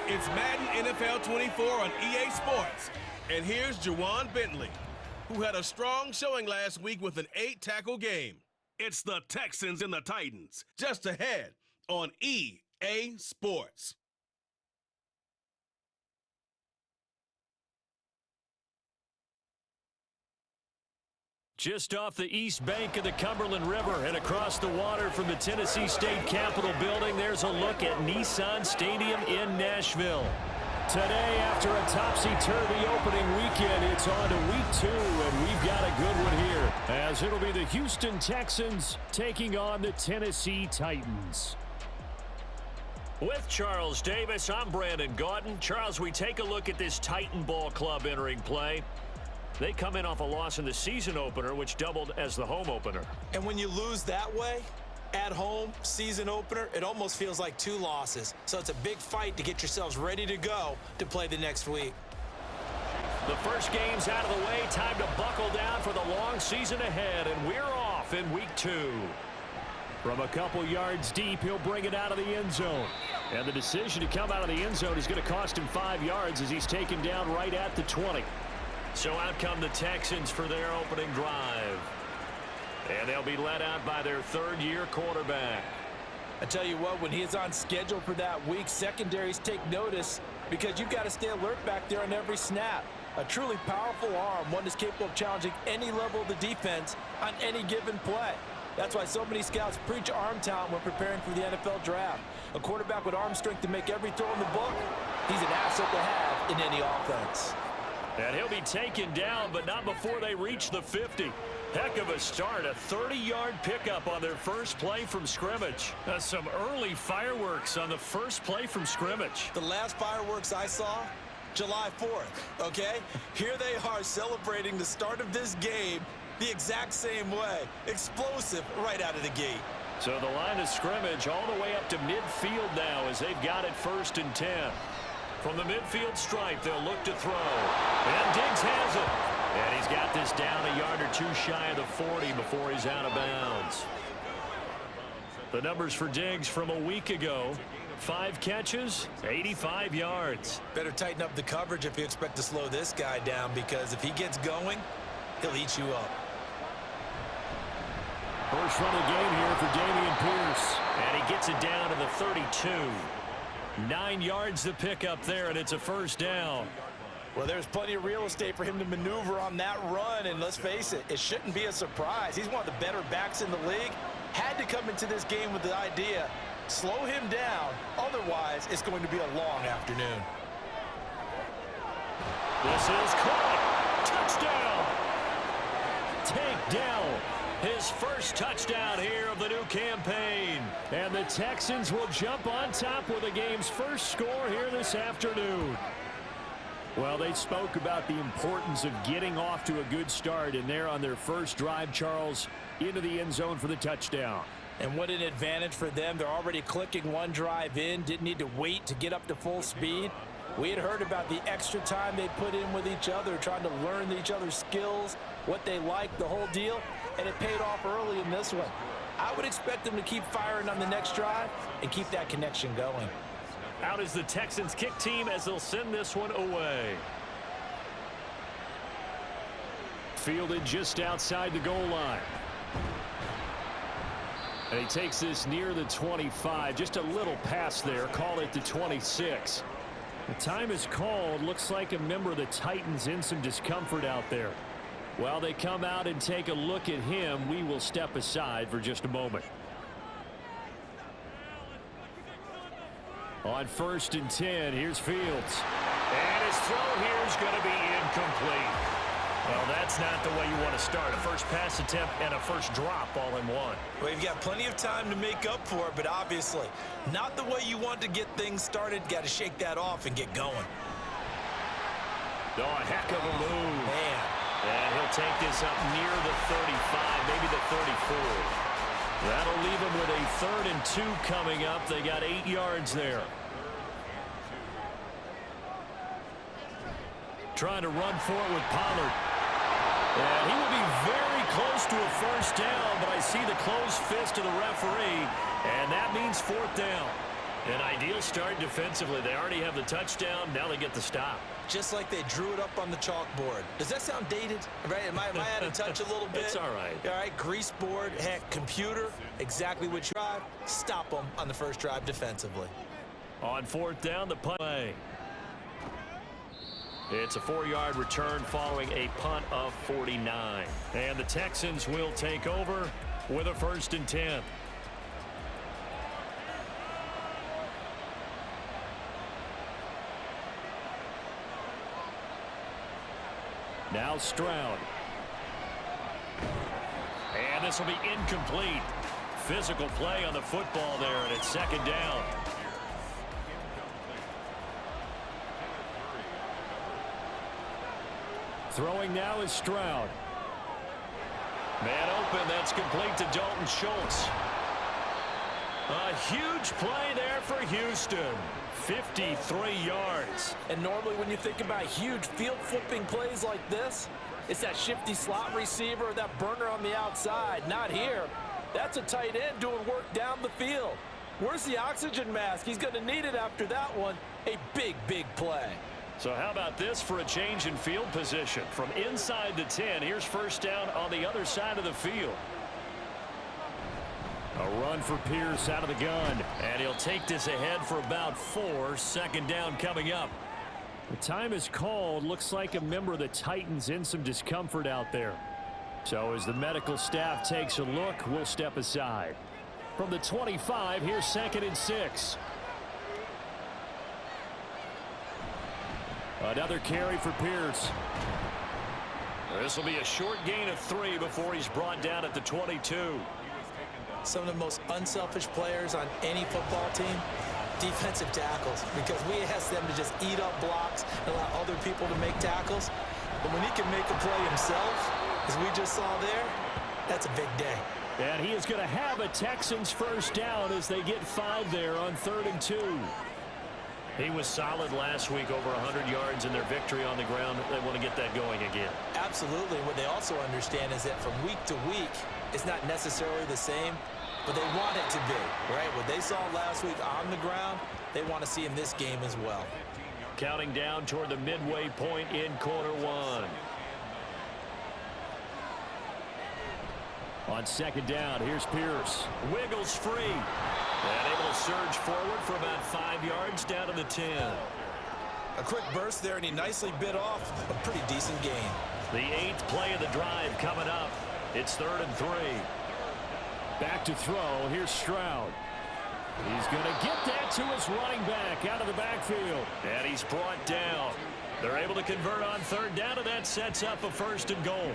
It's Madden NFL 24 on EA Sports. And here's Juwan Bentley, who had a strong showing last week with an 8-tackle game. It's the Texans and the Titans, just ahead on EA Sports. Just off the east bank of the Cumberland River and across the water from the Tennessee State Capitol building, there's a look at Nissan Stadium in Nashville. Today, after a topsy-turvy opening weekend, it's on to week 2, and we've got a good one here, as it'll be the Houston Texans taking on the Tennessee Titans. With Charles Davis, I'm Brandon Gaudin. Charles, we take a look at this Titan ball club entering play. They come in off a loss in the season opener, which doubled as the home opener. And when you lose that way, at home, season opener, it almost feels like 2 losses. So it's a big fight to get yourselves ready to go to play the next week. The first game's out of the way. Time to buckle down for the long season ahead, and we're off in week 2. From a couple yards deep, he'll bring it out of the end zone. And the decision to come out of the end zone is going to cost him 5 yards as he's taken down right at the 20. So out come the Texans for their opening drive. And they'll be led out by their third-year quarterback. I tell you what, when he is on schedule for that week, secondaries take notice because you've got to stay alert back there on every snap. A truly powerful arm, one that's capable of challenging any level of the defense on any given play. That's why so many scouts preach arm talent when preparing for the NFL draft. A quarterback with arm strength to make every throw in the book, he's an asset to have in any offense. And he'll be taken down, but not before they reach the 50. Heck of a start, a 30-yard pickup on their first play from scrimmage. Some early fireworks on the first play from scrimmage. The last fireworks I saw, July 4th, okay? Here they are celebrating the start of this game the exact same way. Explosive right out of the gate. So the line of scrimmage all the way up to midfield now as they've got it 1st and 10. From the midfield stripe, they'll look to throw. And Diggs has it. And he's got this down a yard or 2 shy of the 40 before he's out of bounds. The numbers for Diggs from a week ago: 5 catches, 85 yards. Better tighten up the coverage if you expect to slow this guy down, because if he gets going, he'll eat you up. First run of the game here for Dameon Pierce. And he gets it down to the 32. 9 yards to pick up there, and it's a first down. Well, there's plenty of real estate for him to maneuver on that run, and let's face it, it shouldn't be a surprise. He's one of the better backs in the league. Had to come into this game with the idea, slow him down, otherwise it's going to be a long afternoon. This is caught. Touchdown. Take down. His first touchdown here of the new campaign. And the Texans will jump on top with the game's first score here this afternoon. Well, they spoke about the importance of getting off to a good start, and they're on their first drive, Charles, into the end zone for the touchdown. And what an advantage for them. They're already clicking one drive in, didn't need to wait to get up to full speed. We had heard about the extra time they put in with each other, trying to learn each other's skills, what they like, the whole deal, and it paid off early in this one. I would expect them to keep firing on the next drive and keep that connection going. Out is the Texans kick team as they'll send this one away. Fielded just outside the goal line. And he takes this near the 25. Just a little pass there. Call it the 26. The time is called. Looks like a member of the Titans in some discomfort out there. While they come out and take a look at him, we will step aside for just a moment. On 1st and 10, here's Fields. And his throw here is going to be incomplete. Well, that's not the way you want to start. A first pass attempt and a first drop all in one. Well, you've got plenty of time to make up for it, but obviously not the way you want to get things started. Got to shake that off and get going. Oh, a heck of a move. Man. And he'll take this up near the 35, maybe the 34. That'll leave him with a 3rd and 2 coming up. They got 8 yards there. Trying to run for it with Pollard. And he will be very close to a first down, but I see the closed fist of the referee, and that means 4th down. An ideal start defensively. They already have the touchdown. Now they get the stop. Just like they drew it up on the chalkboard. Does that sound dated? Right? Am I out of touch a little bit? It's all right. All right, grease board, heck, computer, exactly what you drive. Stop them on the first drive defensively. On fourth down, the punt play. It's a 4-yard return following a punt of 49. And the Texans will take over with a 1st and 10. Now Stroud. And this will be incomplete. Physical play on the football there, and it's 2nd down. Throwing now is Stroud. Man open, that's complete to Dalton Schultz. A huge play there for Houston. 53 yards. And normally when you think about huge field flipping plays like this, it's that shifty slot receiver, that burner on the outside. Not here. That's a tight end doing work down the field. Where's the oxygen mask? He's going to need it after that one. A big, big play. So how about this for a change in field position? From inside the 10, here's 1st down on the other side of the field. A run for Pierce out of the gun, and he'll take this ahead for about 4. 2nd down coming up. The time is called. Looks like a member of the Titans in some discomfort out there. So as the medical staff takes a look, we'll step aside. From the 25, here's 2nd and 6. Another carry for Pierce. This will be a short gain of 3 before he's brought down at the 22. Some of the most unselfish players on any football team, defensive tackles, because we ask them to just eat up blocks and allow other people to make tackles. But when he can make a play himself, as we just saw there, that's a big day. And he is going to have a Texans 1st down as they get 5 there on 3rd and 2. He was solid last week, over 100 yards in their victory on the ground. They want to get that going again. Absolutely. What they also understand is that from week to week, it's not necessarily the same, but they want it to be, right? What they saw last week on the ground, they want to see in this game as well. Counting down toward the midway point in quarter 1. On 2nd down, here's Pierce. Wiggles free. And able to surge forward for about 5 yards down to the 10. A quick burst there, and he nicely bit off a pretty decent gain. The 8th play of the drive coming up. It's 3rd and 3. Back to throw. Here's Stroud. He's going to get that to his running back out of the backfield. And he's brought down. They're able to convert on 3rd down, and that sets up a 1st and goal.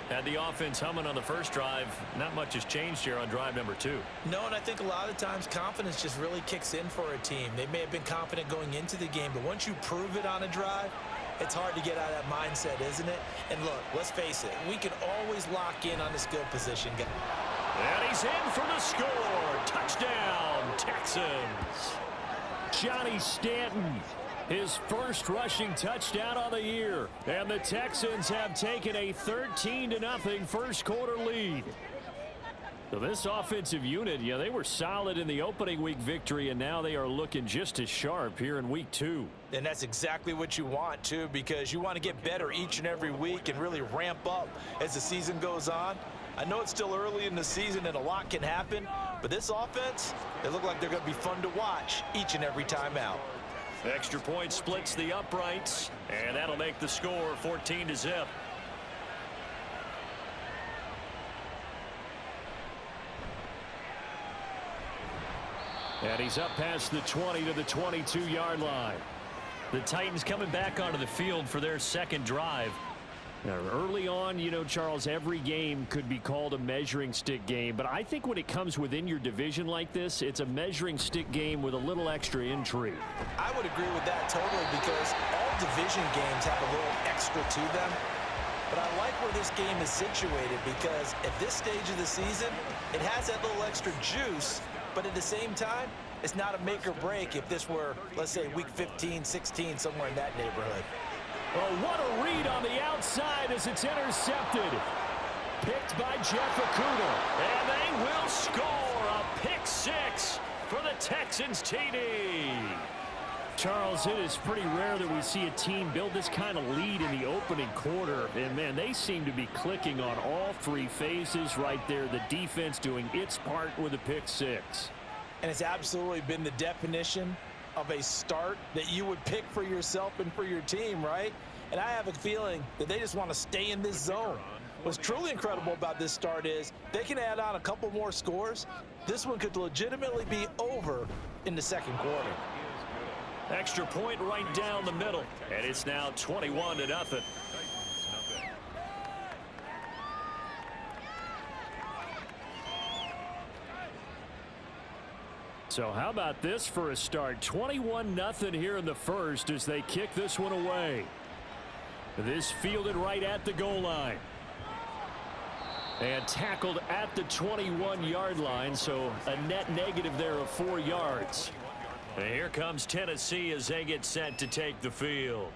Had the offense humming on the first drive. Not much has changed here on drive number 2. No, and I think a lot of times confidence just really kicks in for a team. They may have been confident going into the game, but once you prove it on a drive, it's hard to get out of that mindset, isn't it? And look, let's face it, we can always lock in on the skill position. And he's in for the score. Touchdown, Texans. Johnny Stanton, his first rushing touchdown on the year. And the Texans have taken a 13-0 first quarter lead. So this offensive unit, they were solid in the opening week victory, and now they are looking just as sharp here in week 2. And that's exactly what you want, too, because you want to get better each and every week and really ramp up as the season goes on. I know it's still early in the season and a lot can happen, but this offense, they look like they're going to be fun to watch each and every time out. Extra point splits the uprights, and that'll make the score 14-0. And he's up past the 20 to the 22-yard line. The Titans coming back onto the field for their second drive. Now, early on, Charles, every game could be called a measuring stick game, but I think when it comes within your division like this, it's a measuring stick game with a little extra intrigue. I would agree with that totally, because all division games have a little extra to them. But I like where this game is situated, because at this stage of the season, it has that little extra juice, but at the same time, it's not a make or break if this were, let's say, week 15, 16, somewhere in that neighborhood. Oh, what a read on the outside as it's intercepted. Picked by Jeff Okudah. And they will score a pick six for the Texans TD. Charles, it is pretty rare that we see a team build this kind of lead in the opening quarter. And, man, they seem to be clicking on all three phases right there. The defense doing its part with a pick six. And it's absolutely been the definition of a start that you would pick for yourself and for your team, right? And I have a feeling that they just want to stay in this zone. What's truly incredible about this start is they can add on a couple more scores. This one could legitimately be over in the second quarter. Extra point right down the middle, and it's now 21-0. So how about this for a start? 21-0 here in the first as they kick this one away. This fielded right at the goal line. And tackled at the 21-yard line, so a net negative there of 4 yards. And here comes Tennessee as they get set to take the field.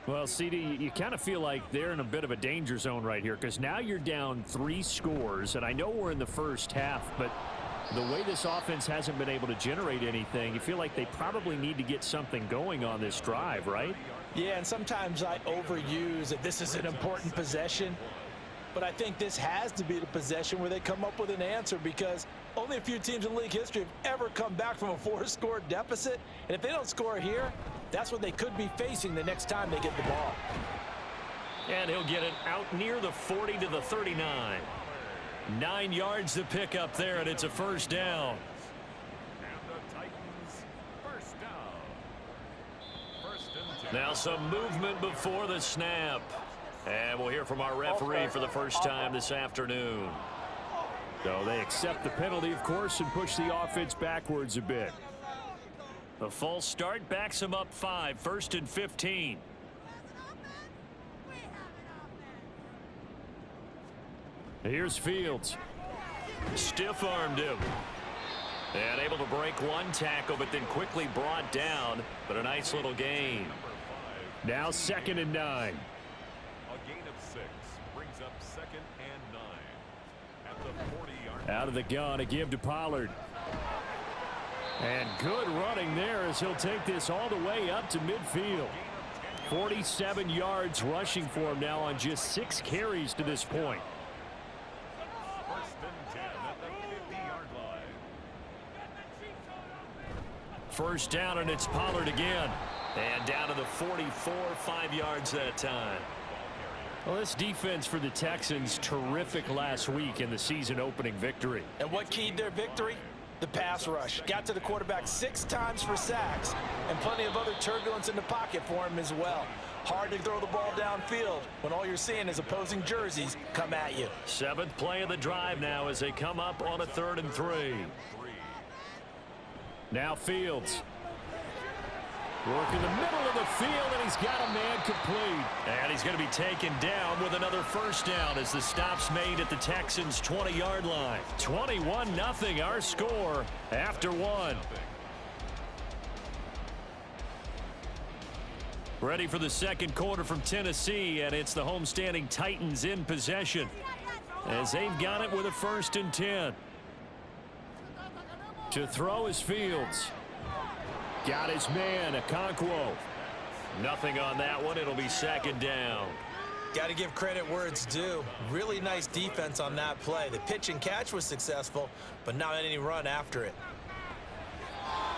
Well, CD, you kind of feel like they're in a bit of a danger zone right here because now you're down 3 scores, and I know we're in the first half, but the way this offense hasn't been able to generate anything, you feel like they probably need to get something going on this drive, right? Yeah, and sometimes I overuse that this is an important possession, but I think this has to be the possession where they come up with an answer because only a few teams in league history have ever come back from a 4-score deficit, and if they don't score here, that's what they could be facing the next time they get the ball. And he'll get it out near the 40 to the 39. 9 yards to pick up there, and it's a first down. Now some movement before the snap. And we'll hear from our referee for the first time this afternoon. So they accept the penalty, of course, and push the offense backwards a bit. The false start backs him up 5, 1st and 15. Here's Fields. Stiff-armed him. And able to break one tackle, but then quickly brought down. But a nice little gain. Now 2nd and 9. A gain of 6 brings up 2nd and 9 at the 40-yard line. Out of the gun, a give to Pollard. And good running there as he'll take this all the way up to midfield. 47 yards rushing for him now on just 6 carries to this point. 1st and 10 at the 50-yard line. First down, and it's Pollard again. And down to the 44, 5 yards that time. Well, this defense for the Texans, terrific last week in the season opening victory. And what keyed their victory? The pass rush. Got to the quarterback 6 times for sacks, and plenty of other turbulence in the pocket for him as well. Hard to throw the ball downfield when all you're seeing is opposing jerseys come at you. 7th play of the drive now as they come up on a 3rd and 3. Now Fields. Working the middle of the field, and he's got a man complete. And he's going to be taken down with another first down as the stop's made at the Texans' 20-yard line. 21-0 our score after 1. Ready for the second quarter from Tennessee, and it's the homestanding Titans in possession as they've got it with a 1st and 10. To throw is Fields. Got his man, Okonkwo. Nothing on that one. It'll be 2nd down. Got to give credit where it's due. Really nice defense on that play. The pitch and catch was successful, but not any run after it.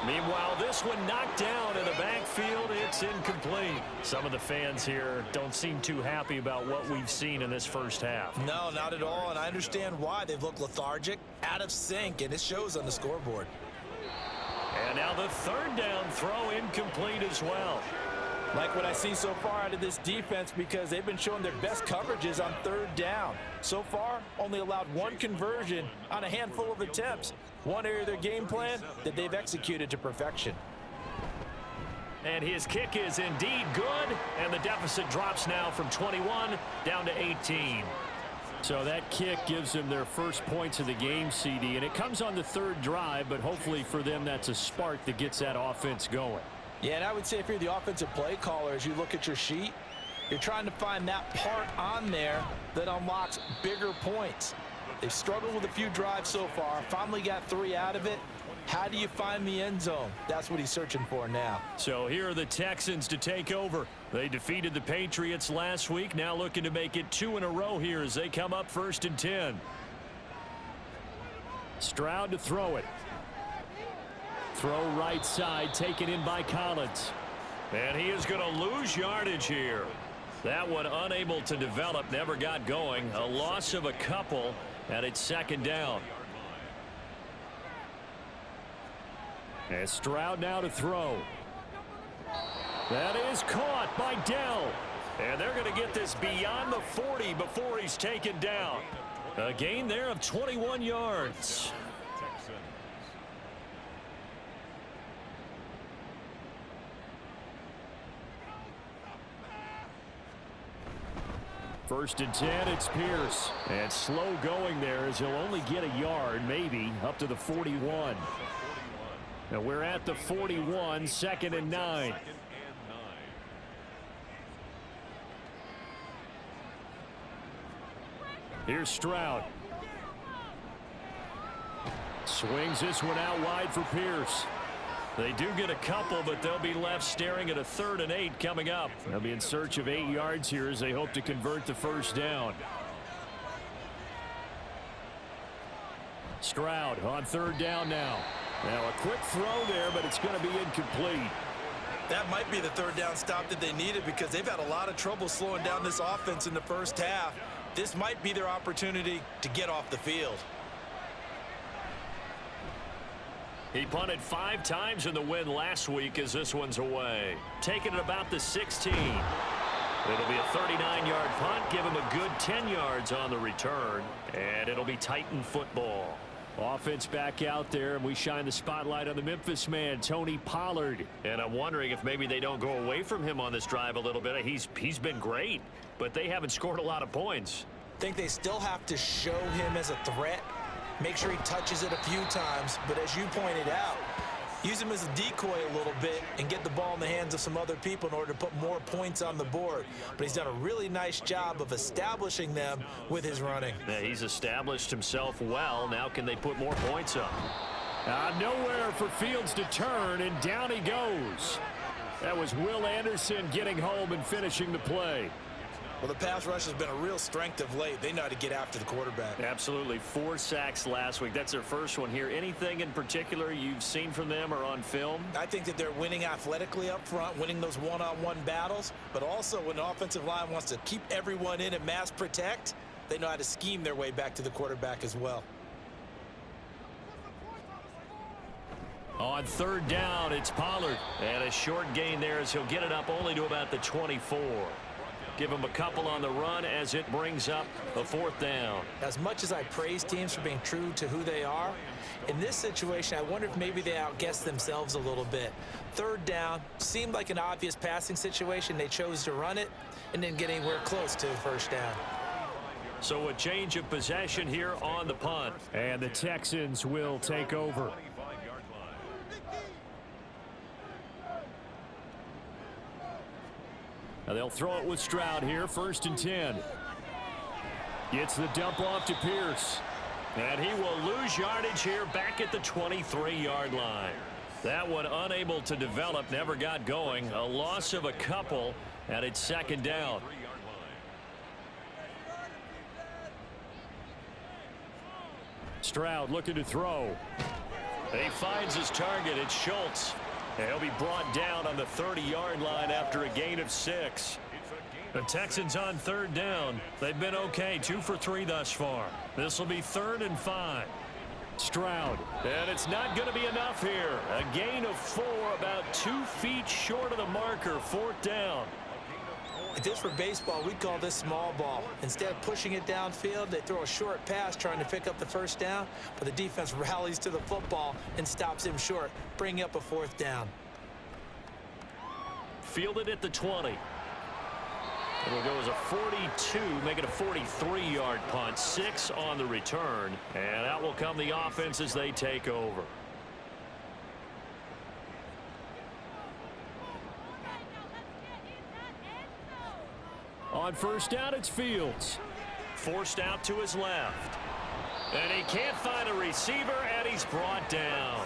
Meanwhile, this one knocked down in the backfield. It's incomplete. Some of the fans here don't seem too happy about what we've seen in this first half. No, not at all, and I understand why. They've looked lethargic, out of sync, and it shows on the scoreboard. And now the 3rd down throw incomplete as well. Like what I see so far out of this defense because they've been showing their best coverages on 3rd down. So far, only allowed 1 conversion on a handful of attempts. One area of their game plan that they've executed to perfection. And his kick is indeed good, and the deficit drops now from 21 down to 18. So that kick gives them their first points of the game, CD, and it comes on the 3rd drive, but hopefully for them that's a spark that gets that offense going. Yeah, and I would say if you're the offensive play caller, as you look at your sheet, you're trying to find that part on there that unlocks bigger points. They've struggled with a few drives so far, finally got 3 out of it. How do you find the end zone? That's what he's searching for now. So here are the Texans to take over. They defeated the Patriots last week, now looking to make it 2 in a row here as they come up 1st and 10. Stroud to throw it. Throw right side, taken in by Collins. And he is going to lose yardage here. That one unable to develop, never got going. A loss of a couple, and it's 2nd down. And Stroud now to throw. That is caught by Dell. And they're going to get this beyond the 40 before he's taken down. A gain there of 21 yards. First and 10, it's Pierce. And slow going there as he'll only get a yard, maybe, up to the 41. And we're at the 41, 2nd and 9. Here's Stroud. Swings this one out wide for Pierce. They do get a couple, but they'll be left staring at a 3rd and 8 coming up. They'll be in search of 8 yards here as they hope to convert the 1st down. Stroud on 3rd down now. Now a quick throw there, but it's going to be incomplete. That might be the 3rd down stop that they needed because they've had a lot of trouble slowing down this offense in the first half. This might be their opportunity to get off the field. He punted 5 times in the win last week as this one's away. Taking it about the 16. It'll be a 39-yard punt. Give him a good 10 yards on the return. And it'll be Titan football. Offense back out there, and we shine the spotlight on the Memphis man, Tony Pollard. And I'm wondering if maybe they don't go away from him on this drive a little bit. He's been great, but they haven't scored a lot of points. I think they still have to show him as a threat. Make sure he touches it a few times, but as you pointed out, use him as a decoy a little bit and get the ball in the hands of some other people in order to put more points on the board. But he's done a really nice job of establishing them with his running. Yeah, he's established himself well. Now can they put more points up? Nowhere for Fields to turn, and down he goes. That was Will Anderson getting home and finishing the play. Well, the pass rush has been a real strength of late. They know how to get after the quarterback. Absolutely. 4 sacks last week. That's their first one here. Anything in particular you've seen from them or on film? I think that they're winning athletically up front, winning those one-on-one battles, but also when the offensive line wants to keep everyone in and mass protect, they know how to scheme their way back to the quarterback as well. On 3rd down, it's Pollard. And a short gain there as he'll get it up only to about the 24. Give him a couple on the run as it brings up a 4th down. As much as I praise teams for being true to who they are, in this situation, I wonder if maybe they outguessed themselves a little bit. 3rd down seemed like an obvious passing situation. They chose to run it and didn't get anywhere close to 1st down. So a change of possession here on the punt. And the Texans will take over. Now they'll throw it with Stroud here, 1st and 10. Gets the dump off to Pierce. And he will lose yardage here back at the 23-yard line. That one unable to develop, never got going. A loss of a couple, and it's 2nd down. Stroud looking to throw. He finds his target. It's Schultz. And he'll be brought down on the 30-yard line after a gain of 6. The Texans on 3rd down. They've been okay, 2 for 3 thus far. This will be 3rd and 5. Stroud. And it's not going to be enough here. A gain of 4, about 2 feet short of the marker, 4th down. If this were baseball, we'd call this small ball. Instead of pushing it downfield, they throw a short pass trying to pick up the 1st down, but the defense rallies to the football and stops him short, bringing up a 4th down. Fielded at the 20. It'll go as a 42, make it a 43-yard punt, 6 on the return, and out will come the offense as they take over. On 1st down, it's Fields. Forced out to his left. And he can't find a receiver, and he's brought down.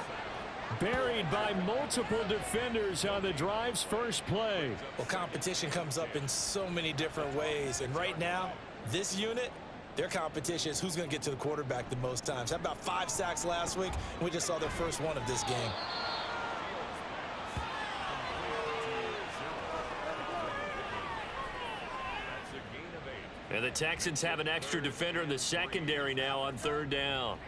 Buried by multiple defenders on the drive's first play. Well, competition comes up in so many different ways. And right now, this unit, their competition is who's going to get to the quarterback the most times. How about 5 sacks last week? We just saw their first one of this game. And the Texans have an extra defender in the secondary now on 3rd down.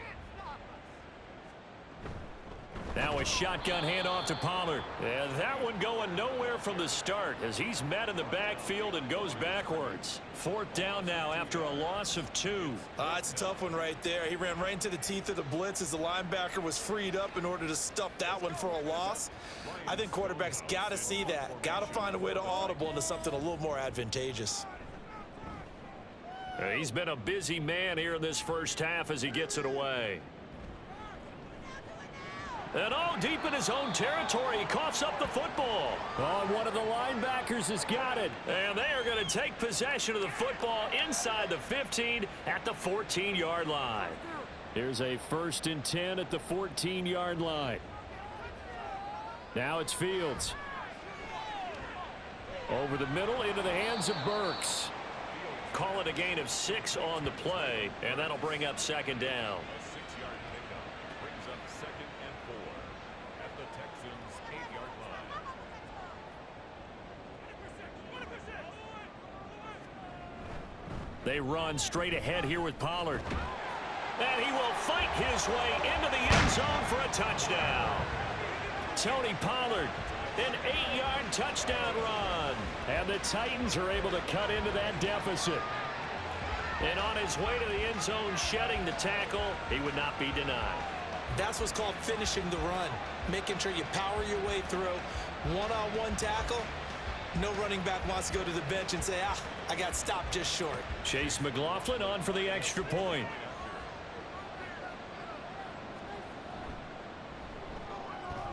Now a shotgun handoff to Pollard. And that one going nowhere from the start as he's met in the backfield and goes backwards. 4th down now after a loss of 2. It's a tough one right there. He ran right into the teeth of the blitz as the linebacker was freed up in order to stuff that one for a loss. I think quarterbacks got to see that. Got to find a way to audible into something a little more advantageous. He's been a busy man here in this first half as he gets it away. And deep in his own territory, he coughs up the football. One of the linebackers has got it. And they are going to take possession of the football inside the 15 at the 14-yard line. Here's a 1st and 10 at the 14-yard line. Now it's Fields. Over the middle into the hands of Burks. Call it a gain of 6 on the play, and that'll bring up 2nd down. They run straight ahead here with Pollard. And he will fight his way into the end zone for a touchdown. Tony Pollard, an 8-yard touchdown run. And the Titans are able to cut into that deficit. And on his way to the end zone, shedding the tackle, he would not be denied. That's what's called finishing the run. Making sure you power your way through. One-on-one tackle. No running back wants to go to the bench and say, I got stopped just short. Chase McLaughlin on for the extra point.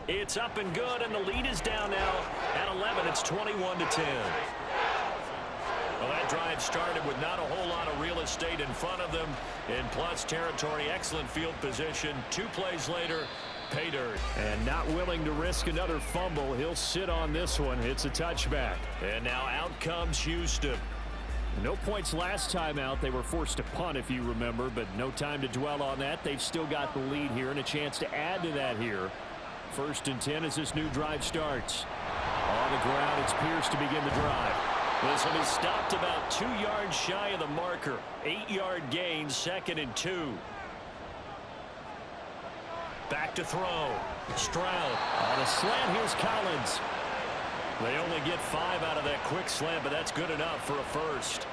It's up and good, and the lead is down now at 11. It's 21-10. Well, that drive started with not a whole lot of real estate in front of them. In plus territory, excellent field position. 2 plays later, pay dirt. And not willing to risk another fumble. He'll sit on this one. It's a touchback. And now out comes Houston. No points last time out. They were forced to punt, if you remember, but no time to dwell on that. They've still got the lead here and a chance to add to that here. 1st and 10 as this new drive starts. On the ground, it's Pierce to begin the drive. This one is stopped about 2 yards shy of the marker. 8-yard gain, 2nd and 2. Back to throw. Stroud. On a slant, here's Collins. They only get 5 out of that quick slant, but that's good enough for a first.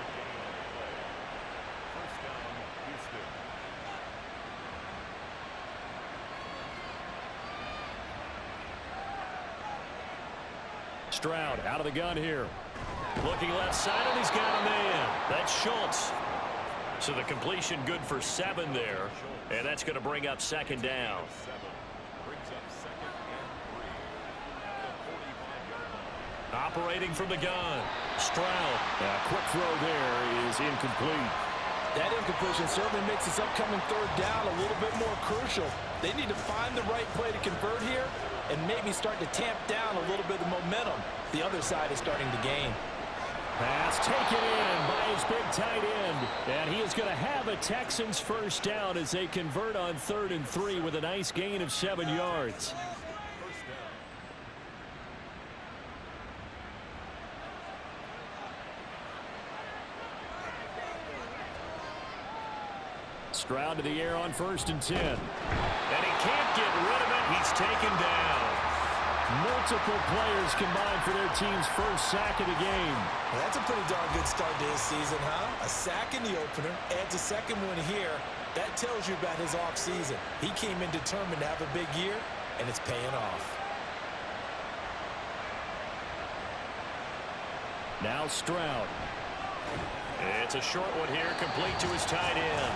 Stroud out of the gun here. Looking left side, and he's got a man. That's Schultz. So the completion good for 7 there, and that's going to bring up 2nd down. Operating from the gun, Stroud. Quick throw there is incomplete. That incompletion certainly makes this upcoming 3rd down a little bit more crucial. They need to find the right play to convert here and maybe start to tamp down a little bit of momentum. The other side is starting to gain. Pass taken in by his big tight end. And he is going to have a Texans 1st down as they convert on 3rd and 3 with a nice gain of 7 yards. Stroud to the air on 1st and 10. And he can't get rid of it. He's taken down. Multiple players combined for their team's first sack of the game. Well, that's a pretty darn good start to his season, huh? A sack in the opener, adds a 2nd one here. That tells you about his offseason. He came in determined to have a big year, and it's paying off. Now Stroud. It's a short one here, complete to his tight end.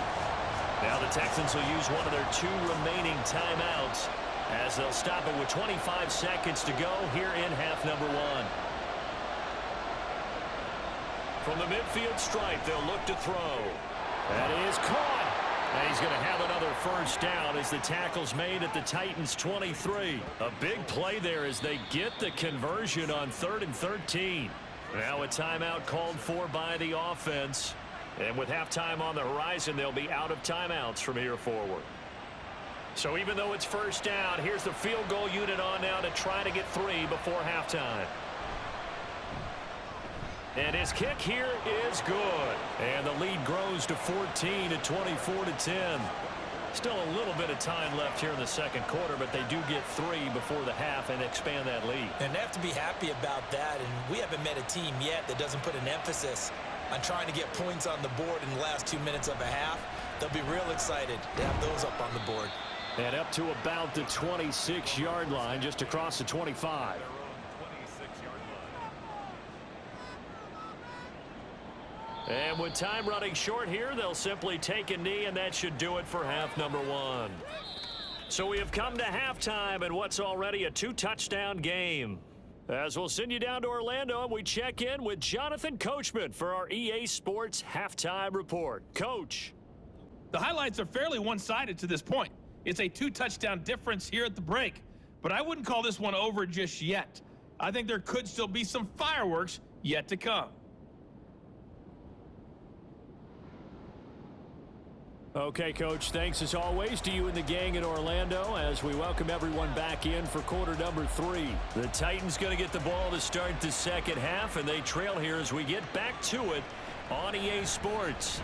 Now the Texans will use one of their 2 remaining timeouts as they'll stop it with 25 seconds to go here in half number 1. From the midfield stripe, they'll look to throw. That is caught. And he's going to have another first down as the tackle's made at the Titans' 23. A big play there as they get the conversion on 3rd and 13. Now a timeout called for by the offense. And with halftime on the horizon, they'll be out of timeouts from here forward. So even though it's first down, here's the field goal unit on now to try to get 3 before halftime. And his kick here is good. And the lead grows to 14 at 24-10. Still a little bit of time left here in the second quarter, but they do get 3 before the half and expand that lead. And they have to be happy about that. And we haven't met a team yet that doesn't put an emphasis on trying to get points on the board in the last 2 minutes of a half. They'll be real excited to have those up on the board. And up to about the 26-yard line, just across the 25. And with time running short here, they'll simply take a knee, and that should do it for half number 1. So we have come to halftime in what's already a 2-touchdown game. As we'll send you down to Orlando, and we check in with Jonathan Coachman for our EA Sports Halftime Report. Coach. The highlights are fairly one-sided to this point. It's a 2-touchdown difference here at the break, but I wouldn't call this one over just yet. I think there could still be some fireworks yet to come. Okay, Coach, thanks as always to you and the gang in Orlando as we welcome everyone back in for quarter number 3. The Titans going to get the ball to start the second half, and they trail here as we get back to it on EA Sports.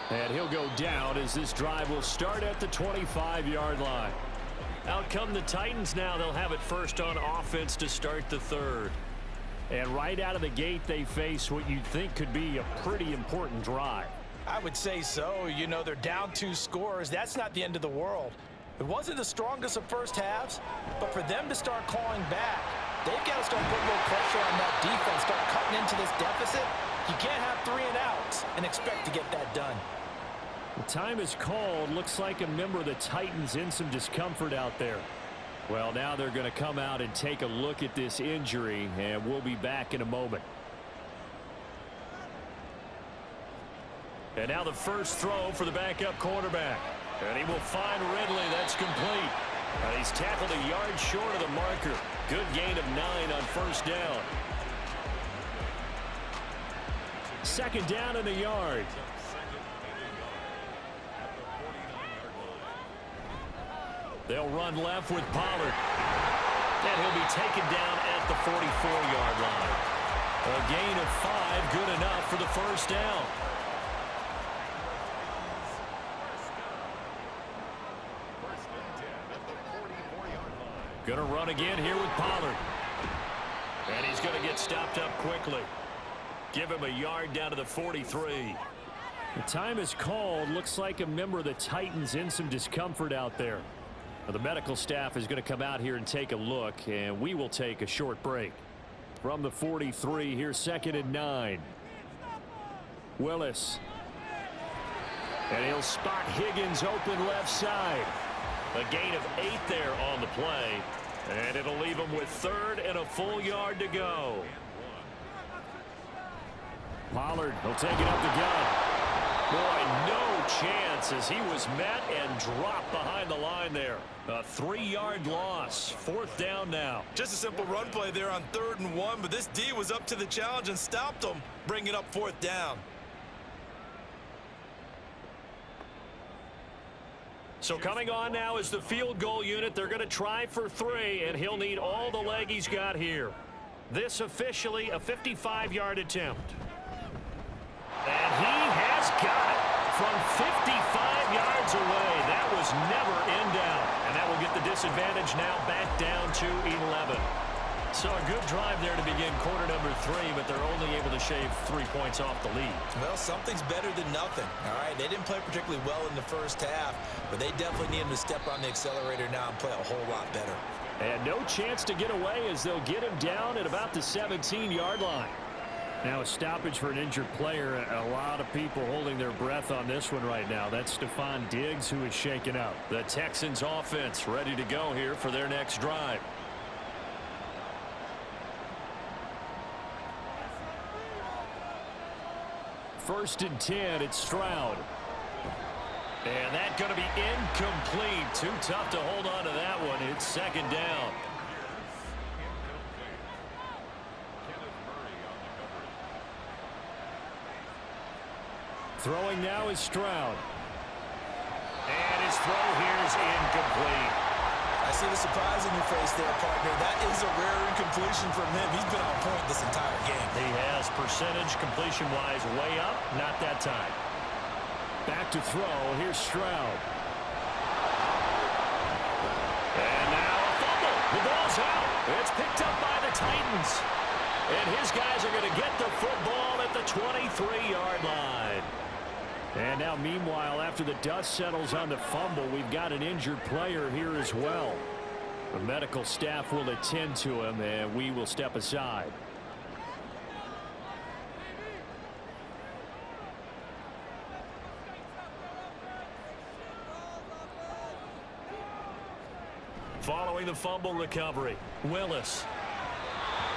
And he'll go down as this drive will start at the 25-yard line. Out come the Titans now. They'll have it first on offense to start the third. And right out of the gate, they face what you'd think could be a pretty important drive. I would say so. You know, they're down 2 scores. That's not the end of the world. It wasn't the strongest of first halves, but for them to start clawing back, they've got to start putting a little pressure on that defense, start cutting into this deficit. You can't have 3 and outs and expect to get that done. The time is called. Looks like a member of the Titans in some discomfort out there. Well, now they're going to come out and take a look at this injury, and we'll be back in a moment. And now the first throw for the backup quarterback. And he will find Ridley. That's complete. And he's tackled a yard short of the marker. Good gain of 9 on first down. Second down and a yard. They'll run left with Pollard. And he'll be taken down at the 44-yard line. A gain of 5, good enough for the first down. Going to run again here with Pollard. And he's going to get stopped up quickly. Give him a yard down to the 43. The time is called. Looks like a member of the Titans in some discomfort out there. Now, the medical staff is going to come out here and take a look, and we will take a short break. From the 43, here's 2nd and 9. Willis. And he'll spot Higgins open left side. A gain of 8 there on the play. And it'll leave him with 3rd and a full yard to go. Pollard will take it up the gut. Boy, no chance as he was met and dropped behind the line there. A 3-yard loss. 4th down now. Just a simple run play there on 3rd and 1, but this D was up to the challenge and stopped him, bringing up 4th down. So coming on now is the field goal unit. They're going to try for 3, and he'll need all the leg he's got here. This officially a 55-yard attempt. And he has got it from 55 yards away. That was never in doubt. And that will get the disadvantage now back down to 11. So a good drive there to begin quarter number 3, but they're only able to shave 3 points off the lead. Well, something's better than nothing. All right, they didn't play particularly well in the first half, but they definitely need him to step on the accelerator now and play a whole lot better. And no chance to get away as they'll get him down at about the 17-yard line. Now a stoppage for an injured player. A lot of people holding their breath on this one right now. That's Stephon Diggs who is shaken up. The Texans offense ready to go here for their next drive. First and 10, it's Stroud. And that's going to be incomplete. Too tough to hold on to that one. It's second down. Throwing now is Stroud. And his throw here is incomplete. I see the surprise in your face there, partner. That is a rare incompletion from him. He's been on point this entire game. He has percentage completion-wise way up. Not that time. Back to throw. Here's Stroud. And now a fumble. The ball's out. It's picked up by the Titans. And his guys are going to get the football at the 23-yard line. And now, meanwhile, after the dust settles on the fumble, we've got an injured player here as well. The medical staff will attend to him, and we will step aside. Following the fumble recovery, Willis.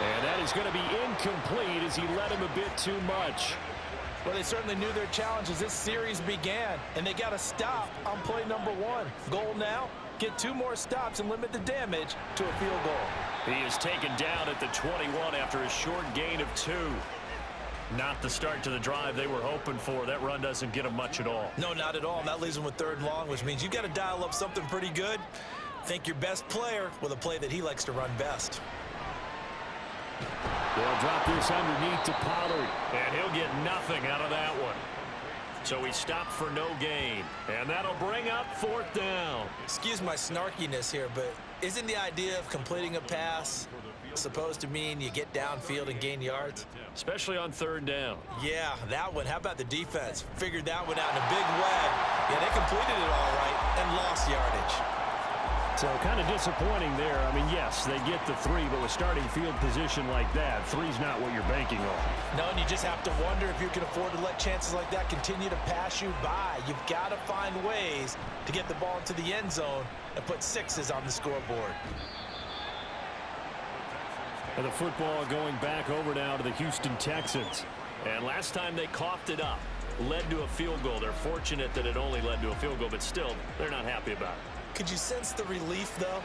And that is going to be incomplete as he led him a bit too much. Well, they certainly knew their challenge as this series began, and they got to stop on play number 1. Goal now, get 2 more stops and limit the damage to a field goal. He is taken down at the 21 after a short gain of 2. Not the start to the drive they were hoping for. That run doesn't get them much at all. No, not at all. And that leaves them with 3rd and long, which means you've got to dial up something pretty good. Think your best player with a play that he likes to run best. They'll drop this underneath to Pollard, and he'll get nothing out of that one. So he stopped for no gain, and that'll bring up 4th down. Excuse my snarkiness here, but isn't the idea of completing a pass supposed to mean you get downfield and gain yards? Especially on 3rd down. Yeah, that one. How about the defense? Figured that one out in a big way. Yeah, they completed it all right and lost yardage. So kind of disappointing there. I mean, yes, they get the 3, but with starting field position like that, 3's not what you're banking on. No, and you just have to wonder if you can afford to let chances like that continue to pass you by. You've got to find ways to get the ball into the end zone and put 6s on the scoreboard. And the football going back over now to the Houston Texans. And last time they coughed it up, led to a field goal. They're fortunate that it only led to a field goal, but still, they're not happy about it. Could you sense the relief, though,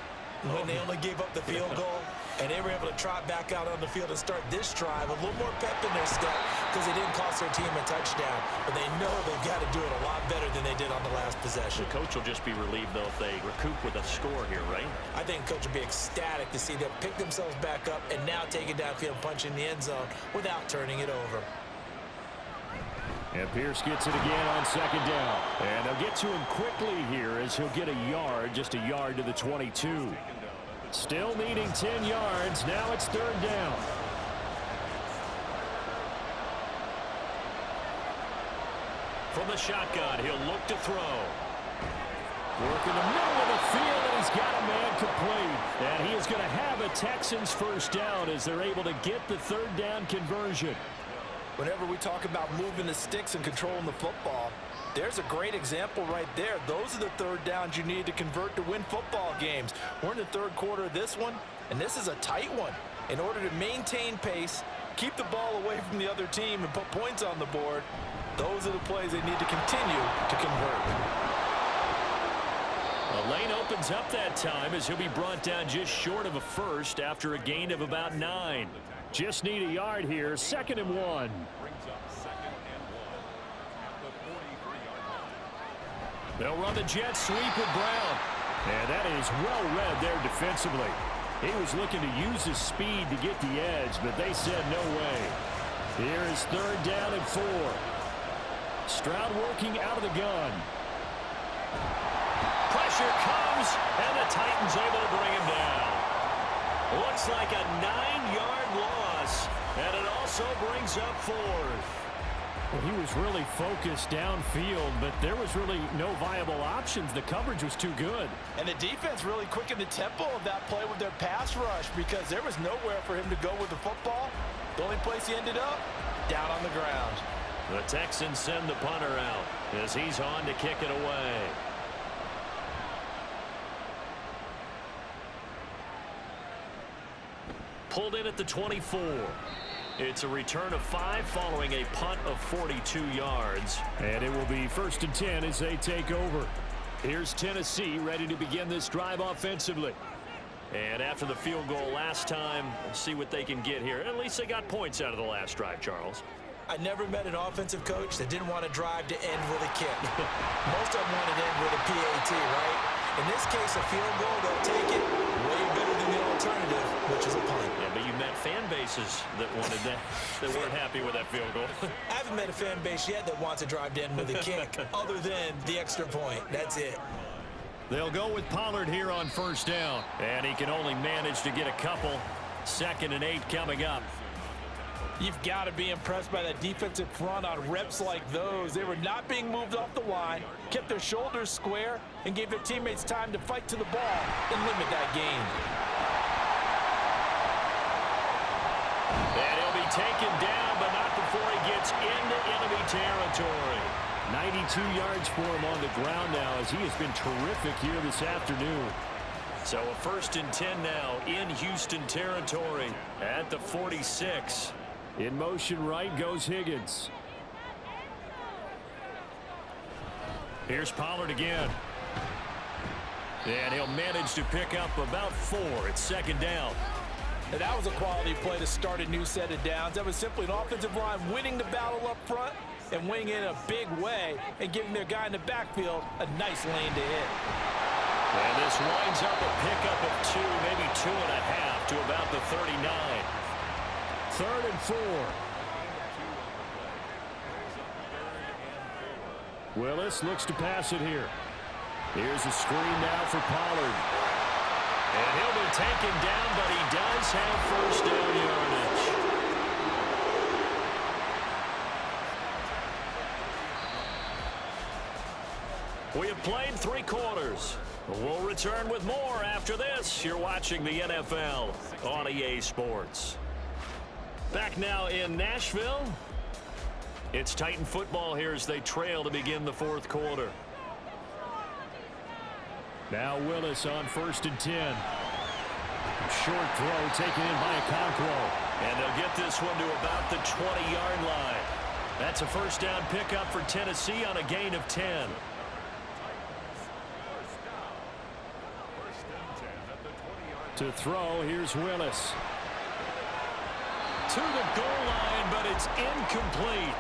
when they only gave up the field goal and they were able to trot back out on the field and start this drive, a little more pep in their step because they didn't cost their team a touchdown, but they know they've got to do it a lot better than they did on the last possession. The coach will just be relieved, though, if they recoup with a score here, right? I think coach will be ecstatic to see them pick themselves back up and now take it downfield, punch in the end zone without turning it over. And Pierce gets it again on 2nd down. And they'll get to him quickly here as he'll get a yard, just a yard to the 22. Still needing 10 yards. Now it's 3rd down. From the shotgun, he'll look to throw. Working the middle of the field, and he's got a man complete. And he is going to have a Texans 1st down as they're able to get the 3rd down conversion. Whenever we talk about moving the sticks and controlling the football, there's a great example right there. Those are the 3rd downs you need to convert to win football games. We're in the 3rd quarter of this one, and this is a tight one. In order to maintain pace, keep the ball away from the other team, and put points on the board, those are the plays they need to continue to convert. The lane opens up that time as he'll be brought down just short of a 1st after a gain of about 9. Just need a yard here. 2nd and 1. Brings up 2nd and 1 at the 43-yard line. They'll run the jet sweep with Brown. And that is well read there defensively. He was looking to use his speed to get the edge, but they said no way. Here is 3rd down and 4. Stroud working out of the gun. Pressure comes, and the Titans able to bring him down. Looks like a 9-yard loss, and it also brings up 4th. Well, he was really focused downfield, but there was really no viable options. The coverage was too good. And the defense really quickened the tempo of that play with their pass rush because there was nowhere for him to go with the football. The only place he ended up, down on the ground. The Texans send the punter out as he's on to kick it away. Pulled in at the 24. It's a return of 5 following a punt of 42 yards. And it will be 1st and 10 as they take over. Here's Tennessee ready to begin this drive offensively. And after the field goal last time, we'll see what they can get here. At least they got points out of the last drive, Charles. I never met an offensive coach that didn't want to drive to end with a kick. Most of them want to end with a PAT, right? In this case, a field goal, they'll take it way better than the alternative, which is a punt. Yeah, but you met fan bases that wanted that, that weren't happy with that field goal. I haven't met a fan base yet that wants to drive to end with a kick, other than the extra point. That's it. They'll go with Pollard here on 1st down. And he can only manage to get a couple. 2nd and 8 coming up. You've got to be impressed by that defensive front on reps like those. They were not being moved off the line, kept their shoulders square, and gave their teammates time to fight to the ball and limit that gain. And he'll be taken down, but not before he gets into enemy territory. 92 yards for him on the ground now as he has been terrific here this afternoon. So a 1st and 10 now in Houston territory at the 46. In motion right goes Higgins. Here's Pollard again. And he'll manage to pick up about 4 at 2nd down. And that was a quality play to start a new set of downs. That was simply an offensive line winning the battle up front and winning in a big way and giving their guy in the backfield a nice lane to hit. And this winds up a pickup of 2, maybe 2.5 to about the 39. 3rd and 4. Willis looks to pass it here. Here's a screen now for Pollard. And he'll be taken down, but he does have 1st down yardage. We have played 3 quarters. We'll return with more after this. You're watching the NFL on EA Sports. Back now in Nashville. It's Titan football here as they trail to begin the 4th quarter. Now Willis on 1st and 10. Short throw taken in by Okonkwo. And they'll get this one to about the 20-yard line. That's a 1st down pickup for Tennessee on a gain of 10. To throw, here's Willis. To the goal line, but it's incomplete.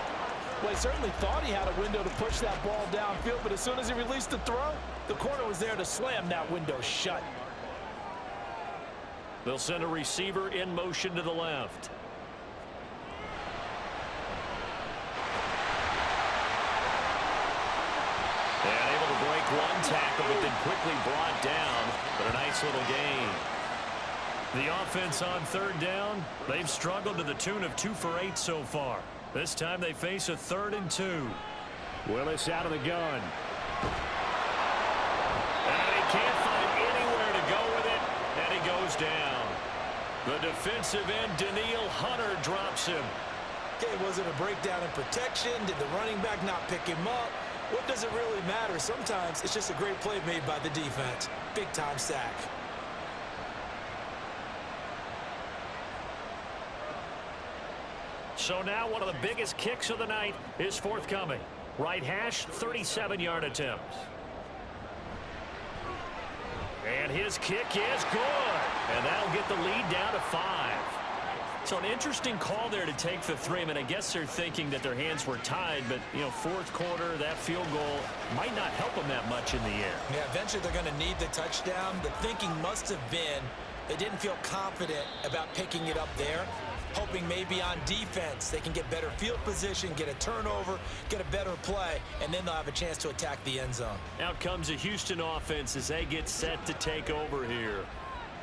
Well, he certainly thought he had a window to push that ball downfield, but as soon as he released the throw, the corner was there to slam that window shut. They'll send a receiver in motion to the left. And able to break 1 tackle, but then quickly brought down. But a nice little gain. The offense on 3rd down, they've struggled to the tune of 2 for 8 so far. This time they face a 3rd and 2. Willis out of the gun. And he can't find anywhere to go with it, and he goes down. The defensive end, Daniil Hunter, drops him. Okay, was it a breakdown in protection? Did the running back not pick him up? What does it really matter? Sometimes it's just a great play made by the defense. Big-time sack. So now one of the biggest kicks of the night is forthcoming. Right hash, 37-yard attempt. And his kick is good. And that'll get the lead down to 5. So an interesting call there to take the 3. I mean, I guess they're thinking that their hands were tied, but, you know, 4th quarter, that field goal might not help them that much in the air. Yeah, eventually they're going to need the touchdown. The thinking must have been they didn't feel confident about picking it up there, hoping maybe on defense they can get better field position, get a turnover, get a better play, and then they'll have a chance to attack the end zone. Out comes the Houston offense as they get set to take over here.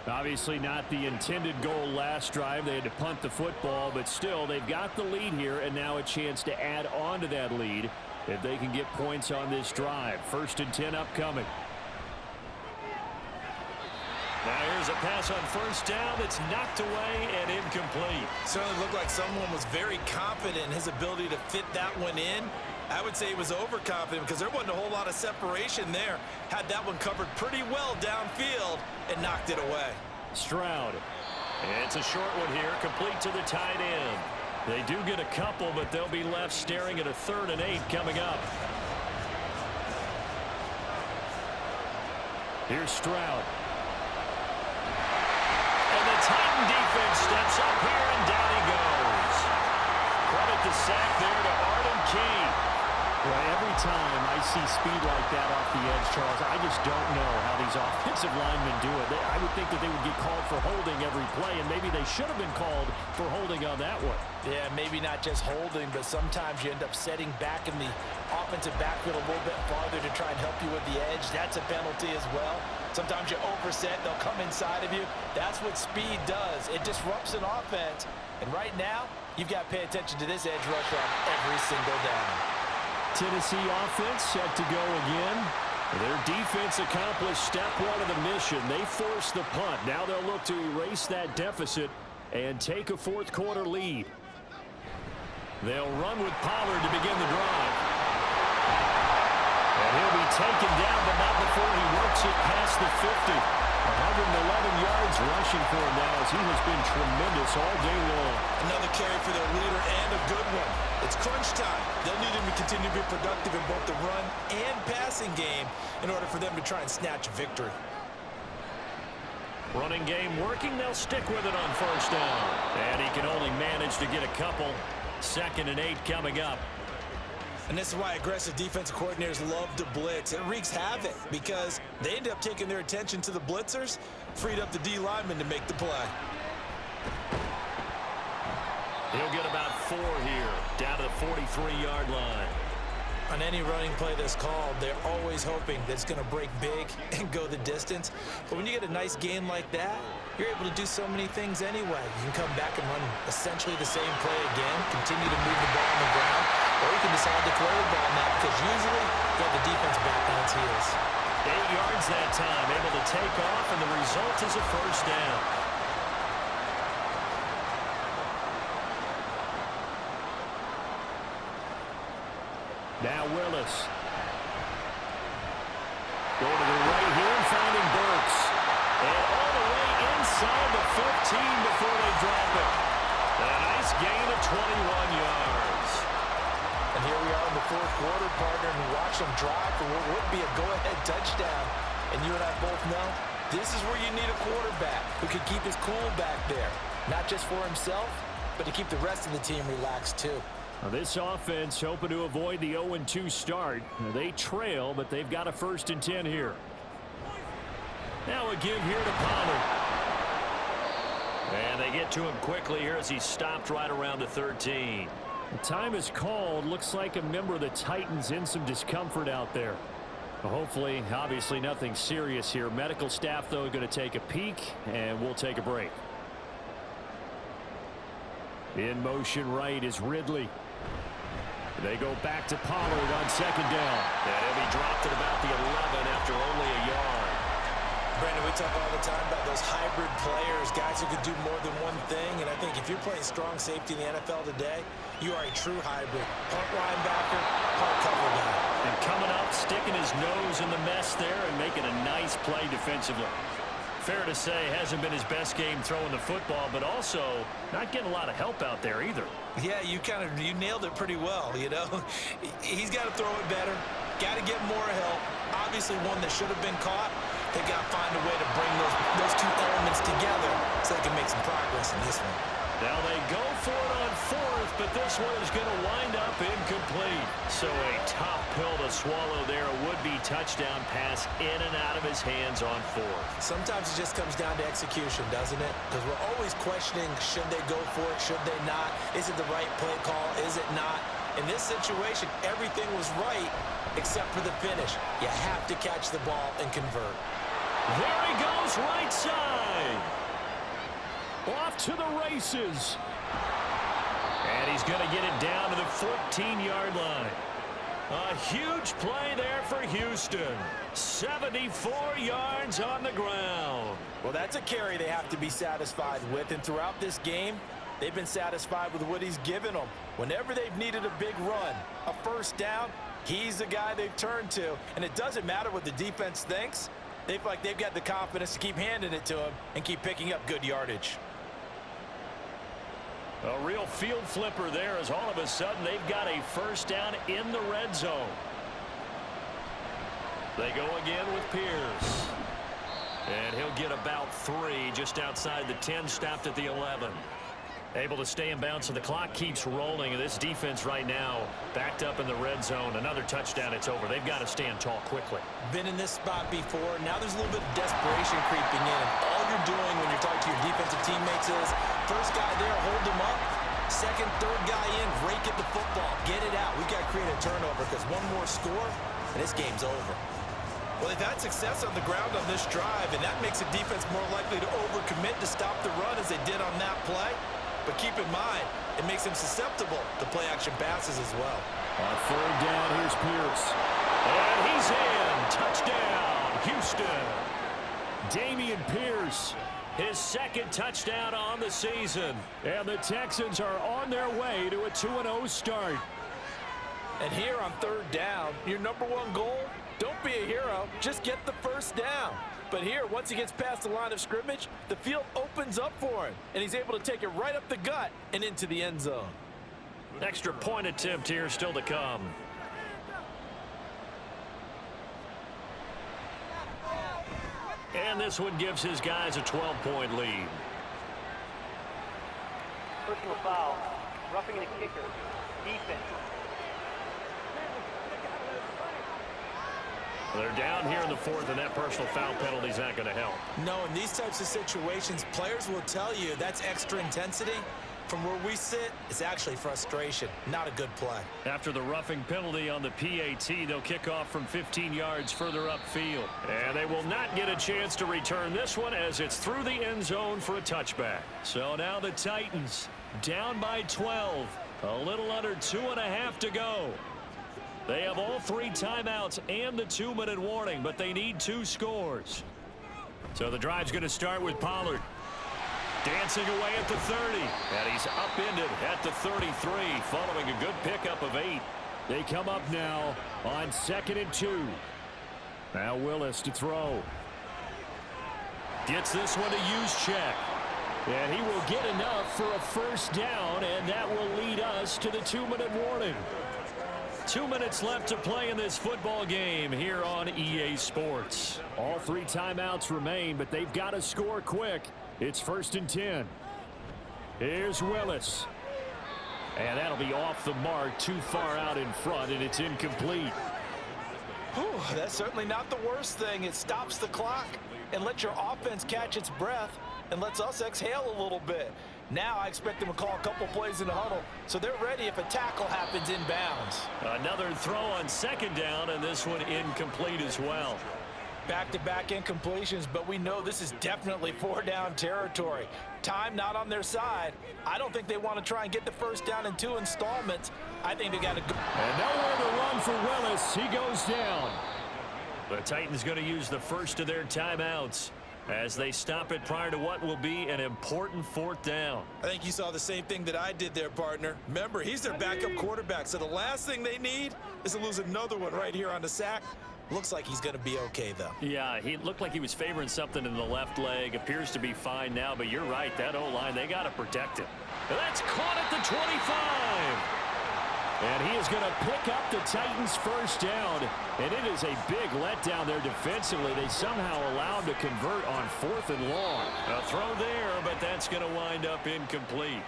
Obviously not the intended goal last drive. They had to punt the football, but still they've got the lead here and now a chance to add on to that lead if they can get points on this drive. 1st and 10 upcoming. Now here's a pass on 1st down that's knocked away and incomplete. Certainly looked like someone was very confident in his ability to fit that one in. I would say he was overconfident because there wasn't a whole lot of separation there. Had that one covered pretty well downfield and knocked it away. Stroud. It's a short one here, complete to the tight end. They do get a couple, but they'll be left staring at a 3rd and 8 coming up. Here's Stroud. And the Titan defense steps up here, and down he goes. Credit the sack there to Arden Key. Well, every time I see speed like that off the edge, Charles, I just don't know how these offensive linemen do it. I would think that they would get called for holding every play, and maybe they should have been called for holding on that one. Yeah, maybe not just holding, but sometimes you end up setting back in the offensive backfield a little bit farther to try and help you with the edge. That's a penalty as well. Sometimes you overset, they'll come inside of you. That's what speed does. It disrupts an offense. And right now, you've got to pay attention to this edge rusher on every single down. Tennessee offense set to go again. Their defense accomplished step 1 of the mission. They forced the punt. Now they'll look to erase that deficit and take a 4th quarter lead. They'll run with Pollard to begin the drive. And he'll be taken down, but not before he works it past the 50. 111 yards rushing for him now, as he has been tremendous all day long. Another carry for their leader, and a good one. It's crunch time. They'll need him to continue to be productive in both the run and passing game in order for them to try and snatch a victory. Running game working. They'll stick with it on 1st down. And he can only manage to get a couple. 2nd and 8 coming up. And this is why aggressive defensive coordinators love to blitz. It wreaks havoc because they end up taking their attention to the blitzers, freed up the D lineman to make the play. He'll get about 4 here, down to the 43-yard line. On any running play that's called, they're always hoping that it's going to break big and go the distance. But when you get a nice game like that, you're able to do so many things anyway. You can come back and run essentially the same play again, continue to move the ball on the ground, or you can decide to throw the ball now because usually you have the defense back on its heels. 8 yards that time, able to take off, and the result is a 1st down. Now Willis. Going to the right here and finding Burks. And all the way inside the 15 before they drop it. A nice gain of 21 yards. And here we are in the 4th quarter, partner, and watch them drive for what would be a go-ahead touchdown. And you and I both know this is where you need a quarterback who can keep his cool back there. Not just for himself, but to keep the rest of the team relaxed too. Now this offense hoping to avoid the 0-2 start. They trail, but they've got a 1st and 10 here. Now a give here to Pollard. And they get to him quickly here as he stopped right around the 13. The time is called. Looks like a member of the Titans in some discomfort out there. Well, hopefully, obviously nothing serious here. Medical staff, though, going to take a peek, and we'll take a break. In motion right is Ridley. They go back to Pollard on 2nd down. And he'll be dropped at about the 11 after only a yard. Brandon, we talk all the time about those hybrid players, guys who can do more than one thing. And I think if you're playing strong safety in the NFL today, you are a true hybrid. Punt linebacker, punt cover guy. And coming up, sticking his nose in the mess there and making a nice play defensively. Fair to say, hasn't been his best game throwing the football, but also not getting a lot of help out there either. Yeah, you nailed it pretty well, you know. He's got to throw it better, got to get more help. Obviously one that should have been caught. They got to find a way to bring those 2 elements together so they can make some progress in this one. Now they go for it on 4th, but this one is going to wind up incomplete. So a tough pill to swallow there. A would-be touchdown pass in and out of his hands on 4th. Sometimes it just comes down to execution, doesn't it? Because we're always questioning, should they go for it, should they not? Is it the right play call, is it not? In this situation, everything was right except for the finish. You have to catch the ball and convert. There he goes, right side. Off to the races. And he's going to get it down to the 14-yard line. A huge play there for Houston. 74 yards on the ground. Well, that's a carry they have to be satisfied with. And throughout this game, they've been satisfied with what he's given them. Whenever they've needed a big run, a 1st down, he's the guy they've turned to. And it doesn't matter what the defense thinks. They feel like they've got the confidence to keep handing it to him and keep picking up good yardage. A real field flipper there as all of a sudden they've got a first down in the red zone. They go again with Pierce. And he'll get about 3 just outside the 10, stopped at the 11. Able to stay in bounds, so the clock keeps rolling. And this defense right now backed up in the red zone. Another touchdown, it's over. They've got to stand tall quickly. Been in this spot before. Now there's a little bit of desperation creeping in. And all you're doing when you're talking to your defensive teammates is, first guy there, hold him up. Second, third guy in, rake at the football. Get it out. We've got to create a turnover because one more score, and this game's over. Well, they've had success on the ground on this drive, and that makes the defense more likely to overcommit to stop the run as they did on that play. But keep in mind, it makes them susceptible to play-action passes as well. On third down, here's Pierce. And he's in. Touchdown, Houston. Dameon Pierce, His second touchdown on the season. and the Texans are on their way to a 2-0 start. And here on third down, your number one goal, don't be a hero, just get the first down. But here, once he gets past the line of scrimmage, the field opens up for him, and he's able to take it right up the gut and into the end zone. Extra point attempt here still to come. And this one gives his guys a 12-point lead. Personal foul, roughing the kicker, defense. They're down here in the fourth, and that personal foul penalty is not going to help. No, in these types of situations, players will tell you that's extra intensity. From where we sit, it's actually frustration, not a good play. After the roughing penalty on the PAT, they'll kick off from 15 yards further upfield. And they will not get a chance to return this one as it's through the end zone for a touchback. So now the Titans down by 12. A little under 2.5 to go. They have all 3 timeouts and the 2-minute warning, but they need 2 scores. So the drive's going to start with Pollard. Dancing away at the 30. And he's upended at the 33 following a good pickup of 8. They come up now on 2nd and 2. Now Willis to throw. Gets this one to Juszczyk. And he will get enough for a first down, and that will lead us to the 2-minute warning. 2 minutes left to play in this football game here on EA Sports. All 3 timeouts remain, but they've got to score quick. It's 1st and 10. Here's Willis. And that'll be off the mark, too far out in front, and it's incomplete. Whew, that's certainly not the worst thing. It stops the clock and lets your offense catch its breath and lets us exhale a little bit. Now I expect them to call a couple plays in the huddle, so they're ready if a tackle happens inbounds. Another throw on 2nd down, and this one incomplete as well. Back-to-back incompletions, but we know this is definitely 4-down territory. Time not on their side. I don't think they want to try and get the first down in 2 installments. I think they got to go. And nowhere to run for Willis. He goes down. The Titans going to use the first of their timeouts as they stop it prior to what will be an important 4th down. I think you saw the same thing that I did there, partner. Remember, he's their backup quarterback, so the last thing they need is to lose another one right here on the sack. Looks like he's going to be okay, though. Yeah, he looked like he was favoring something in the left leg. Appears to be fine now, but you're right. That O-line, they got to protect him. And that's caught at the 25. And he is going to pick up the Titans' first down. And it is a big letdown there defensively. They somehow allowed to convert on 4th and long. A throw there, but that's going to wind up incomplete.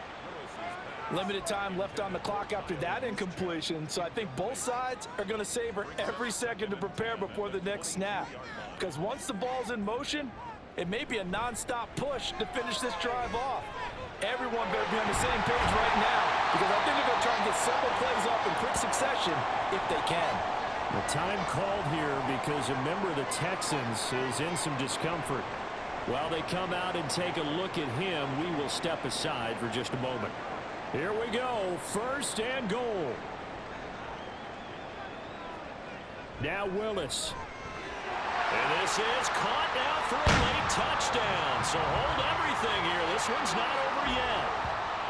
Limited time left on the clock after that incompletion, so I think both sides are going to savor every second to prepare before the next snap. Because once the ball's in motion, it may be a non-stop push to finish this drive off. Everyone better be on the same page right now, because I think they're going to try and get several plays off in quick succession if they can. The time called here because a member of the Texans is in some discomfort. While they come out and take a look at him, we will step aside for just a moment. Here we go, 1st and goal. Now Willis. And this is caught now for a late touchdown. So hold everything here. This one's not over yet.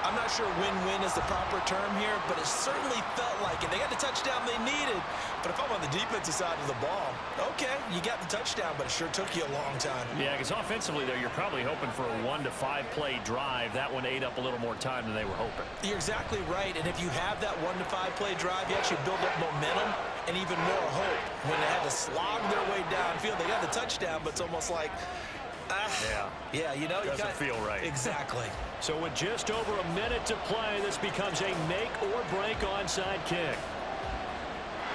I'm not sure win-win is the proper term here, but it certainly felt like it. They got the touchdown they needed, but if I'm on the defensive side of the ball, okay, you got the touchdown, but it sure took you a long time. Yeah, because offensively there, you're probably hoping for a 1 to 5 play drive. That one ate up a little more time than they were hoping. You're exactly right, and if you have that 1 to 5 play drive, you actually build up momentum and even more hope. When they had to slog their way downfield, they got the touchdown, but it's almost like, yeah, you know, doesn't feel right. Exactly. So with just over a minute to play, this becomes a make-or-break onside kick.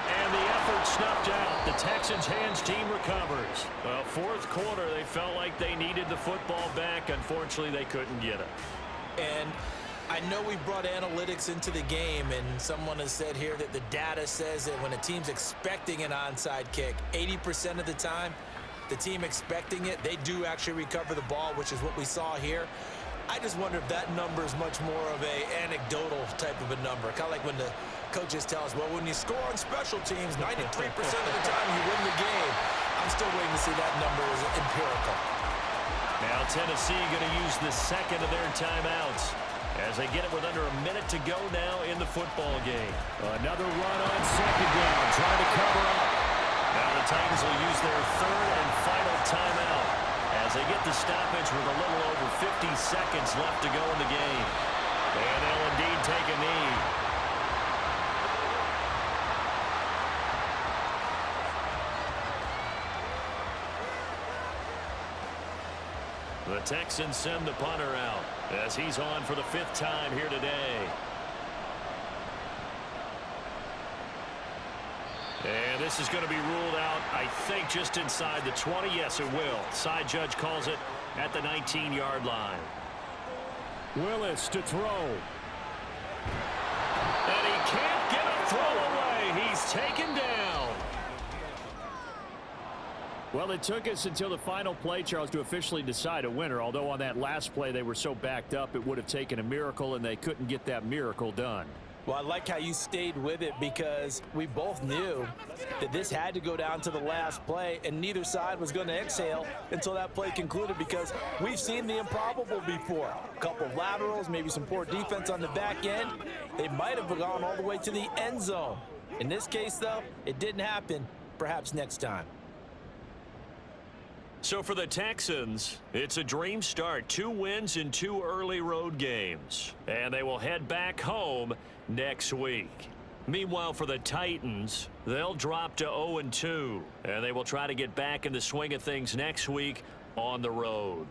And the effort snuffed out. The Texans' hands team recovers. Well, fourth quarter, they felt like they needed the football back. Unfortunately, they couldn't get it. And I know we've brought analytics into the game, and someone has said here that the data says that when a team's expecting an onside kick, 80% of the time, the team expecting it, they do actually recover the ball, which is what we saw here. I just wonder if that number is much more of a anecdotal type of a number. Kind of like when the coaches tell us, well, when you score on special teams, 93% of the time you win the game. I'm still waiting to see that number is empirical. Now Tennessee going to use the second of their timeouts as they get it with under a minute to go now in the football game. Another run on second down, trying to cover up. Now the Titans will use their third and final timeout as they get the stoppage with a little over 50 seconds left to go in the game. And they'll indeed take a knee. The Texans send the punter out as he's on for the 5th time here today. And this is going to be ruled out, I think, just inside the 20. Yes, it will. Side judge calls it at the 19-yard line. Willis to throw. And he can't get a throw away. He's taken down. Well, it took us until the final play, Charles, to officially decide a winner. Although on that last play they were so backed up, it would have taken a miracle, and they couldn't get that miracle done. Well, I like how you stayed with it because we both knew that this had to go down to the last play, and neither side was going to exhale until that play concluded because we've seen the improbable before. A couple of laterals, maybe some poor defense on the back end. They might have gone all the way to the end zone. In this case, though, it didn't happen. Perhaps next time. So for the Texans, it's a dream start. 2 wins in 2 early road games. And they will head back home next week. Meanwhile, for the Titans, they'll drop to 0-2. And they will try to get back in the swing of things next week on the road.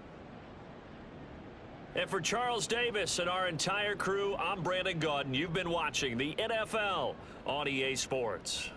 And for Charles Davis and our entire crew, I'm Brandon Gaudin. You've been watching the NFL on EA Sports.